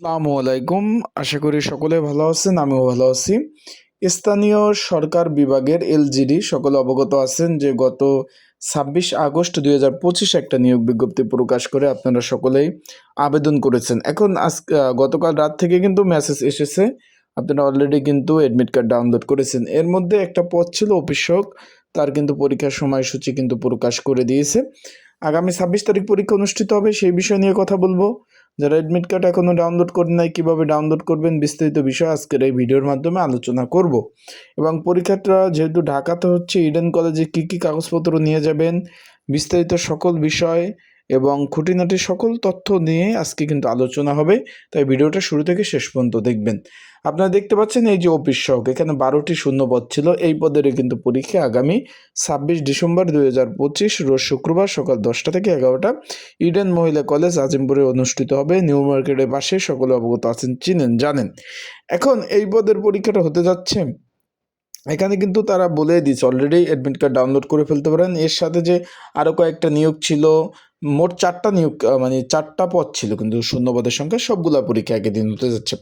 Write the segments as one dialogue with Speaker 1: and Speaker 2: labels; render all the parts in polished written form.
Speaker 1: আসসালামু আলাইকুম। আশা করি সকলে ভালো আছেন, আমিও ভালো আছি। স্থানীয় সরকার বিভাগের এলজিডি সকলে অবগত আছেন যে গত 26 আগস্ট 2025 একটা নিয়োগ বিজ্ঞপ্তি প্রকাশ করে আপনারা সকলেই আবেদন করেছেন। এখন গতকাল রাত থেকে কিন্তু মেসেজ এসেছে, আপনারা অলরেডি কিন্তু অ্যাডমিট কার্ড ডাউনলোড করেছেন। এর মধ্যে একটা পদ ছিল অফিস সহক, তার কিন্তু পরীক্ষার সময়সূচি কিন্তু প্রকাশ করে দিয়েছে। আগামী 26 তারিখ পরীক্ষা অনুষ্ঠিত হবে, সেই বিষয় নিয়ে কথা বলবো। যারা অ্যাডমিট কার্ড এখনো ডাউনলোড করেন নাই, কিভাবে ডাউনলোড করবেন, বিস্তারিত বিষয় আজকের এই ভিডিওর মাধ্যমে আলোচনা করব। এবং পরীক্ষাটা যেহেতু ঢাকাতে হচ্ছে, ইডেন কলেজে কি কি কাগজপত্র নিয়ে যাবেন, বিস্তারিত সকল বিষয় এবং খুঁটিনাটি সকল তথ্য নিয়ে আজকে কিন্তু আলোচনা হবে। তাই ভিডিওটা শুরু থেকে শেষ পর্যন্ত দেখবেন। আপনারা দেখতে পাচ্ছেন এই যে অফিস সহক, এখানে 12টি শূন্য পদ ছিল। এই পদেরও কিন্তু পরীক্ষা আগামী 26 ডিসেম্বর 2025 রোজ শুক্রবার সকাল 10টা থেকে 11টা ইডেন মহিলা কলেজ আজিমপুরে অনুষ্ঠিত হবে। নিউ মার্কেটের পাশে, সকলে অবগত আছেন, চিনেন, জানেন। এখন এই পদের পরীক্ষাটা হতে যাচ্ছে, এখানে কিন্তু তারা বলে দিয়েছে অলরেডি অ্যাডমিট কার্ড ডাউনলোড করে ফেলতে পারেন। এর সাথে যে আরও কয়েকটা নিয়োগ ছিল, মোট 4টা নিয়োগ, মানে 4টা পদ ছিল কিন্তু শূন্য পদের সংখ্যা, সবগুলা পরীক্ষা একই দিন হতে যাচ্ছে।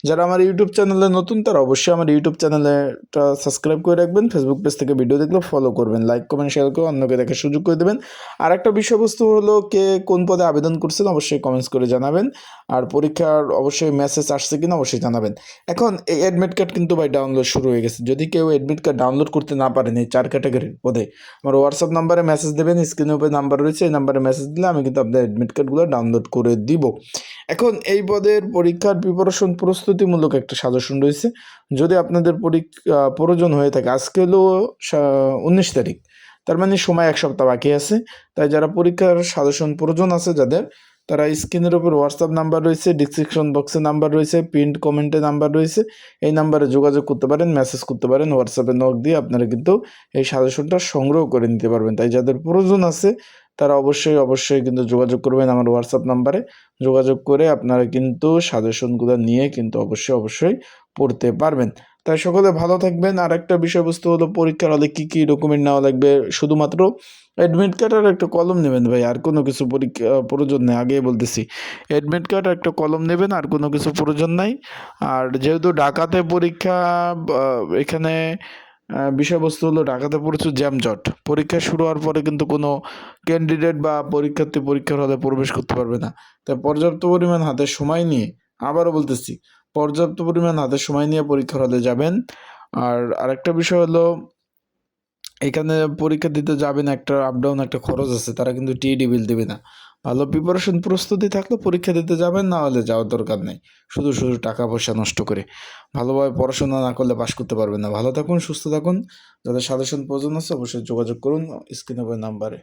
Speaker 1: যারা আমার ইউটিউব চ্যানেলে নতুন, তারা অবশ্যই আমার ইউটিউব চ্যানেলটা সাবস্ক্রাইব করে রাখবেন। ফেসবুক পেজ থেকে ভিডিও দেখলে ফলো করবেন, লাইক কমেন্ট শেয়ার করে অন্যকে দেখার সুযোগ করে দেবেন। আর একটা বিষয়বস্তু হলো, কে কোন পদে আবেদন করছেন অবশ্যই কমেন্টস করে জানাবেন। আর পরীক্ষার অবশ্যই মেসেজ আসছে কিনা অবশ্যই জানাবেন। এখন এই অ্যাডমিট কার্ড কিন্তু ভাই ডাউনলোড শুরু হয়ে গেছে। যদি কেউ অ্যাডমিট কার্ড ডাউনলোড করতে না পারেন এই 4 ক্যাটাগরির পদে, আমার হোয়াটসঅ্যাপ নাম্বারে মেসেজ দেবেন, স্ক্রিনে উপরে নাম্বার রয়েছে, এই নাম্বারে মেসেজ দিলে আমি কিন্তু আপনার অ্যাডমিট কার্ডগুলো ডাউনলোড করে দিব। এখন এই পদের পরীক্ষার প্রিপারেশন প্রস্তুতিমূলক একটা সাজেশন রয়েছে। যদি আপনাদের প্রয়োজন হয়ে থাকে, আজকে হলো 19 তারিখ, তার মানে সময় 1 সপ্তাহ বাকি আছে। তাই যারা পরীক্ষার সাজেশন প্রয়োজন আছে যাদের, তারা স্ক্রিনের উপর হোয়াটসঅ্যাপ নাম্বার রয়েছে, ডিসক্রিপশন বক্সে নাম্বার রয়েছে, পিন্ড কমেন্টে নাম্বার রয়েছে, এই নাম্বারে যোগাযোগ করতে পারেন, মেসেজ করতে পারেন, হোয়াটসঅ্যাপে নক দিয়ে আপনারা কিন্তু এই সাজেশনটা সংগ্রহ করে নিতে পারবেন। তাই যাদের প্রয়োজন আছে তারা অবশ্যই কিন্তু যোগাযোগ করবেন আমার হোয়াটসঅ্যাপ নাম্বারে। যোগাযোগ করে আপনারা কিন্তু সাজেশনগুলো নিয়ে কিন্তু অবশ্যই পড়তে পারবেন। তাই সকলে ভালো থাকবেন। আর একটা বিষয়বস্তু হলো, পরীক্ষার হলে কী কী ডকুমেন্ট নেওয়া লাগবে, শুধুমাত্র অ্যাডমিট কার্ড আর একটা কলম নেবেন ভাই, আর কোনো কিছু পরীক্ষা প্রয়োজন নেই। আগেই বলতেছি, অ্যাডমিট কার্ড আর একটা কলম নেবেন, আর কোনো কিছু প্রয়োজন নাই। আর যেহেতু ঢাকাতে পরীক্ষা, এখানে বিষয়বস্তু হলো ঢাকাতে প্রচুর জ্যামজট। পরীক্ষা শুরু হওয়ার পরে কিন্তু কোনো ক্যান্ডিডেট বা পরীক্ষার্থী পরীক্ষার হলে প্রবেশ করতে পারবে না। তাই পর্যাপ্ত পরিমাণ হাতে সময় নিয়ে, আবারও বলতেছি, পর্যাপ্ত পরিমাণ হাতে সময় নিয়ে পরীক্ষার হলে যাবেন। আর আরেকটা বিষয় হলো, এখানে পরীক্ষা দিতে যাবেন, একটা আপ ডাউন একটা খরচ আছে, তারা কিন্তু টিইডি বিল দেবে না। ভালো প্রিপারেশন প্রস্তুতি থাকলে পরীক্ষা দিতে যাবেন, না হলে যাওয়ার দরকার নেই। শুধু টাকা পয়সা নষ্ট করে ভালোভাবে পড়াশোনা না করলে পাশ করতে পারবেন না। ভালো থাকুন, সুস্থ থাকুন। যাদের সাজেশন প্রয়োজন আছে অবশ্যই যোগাযোগ করুন স্ক্রিনে নাম্বারে।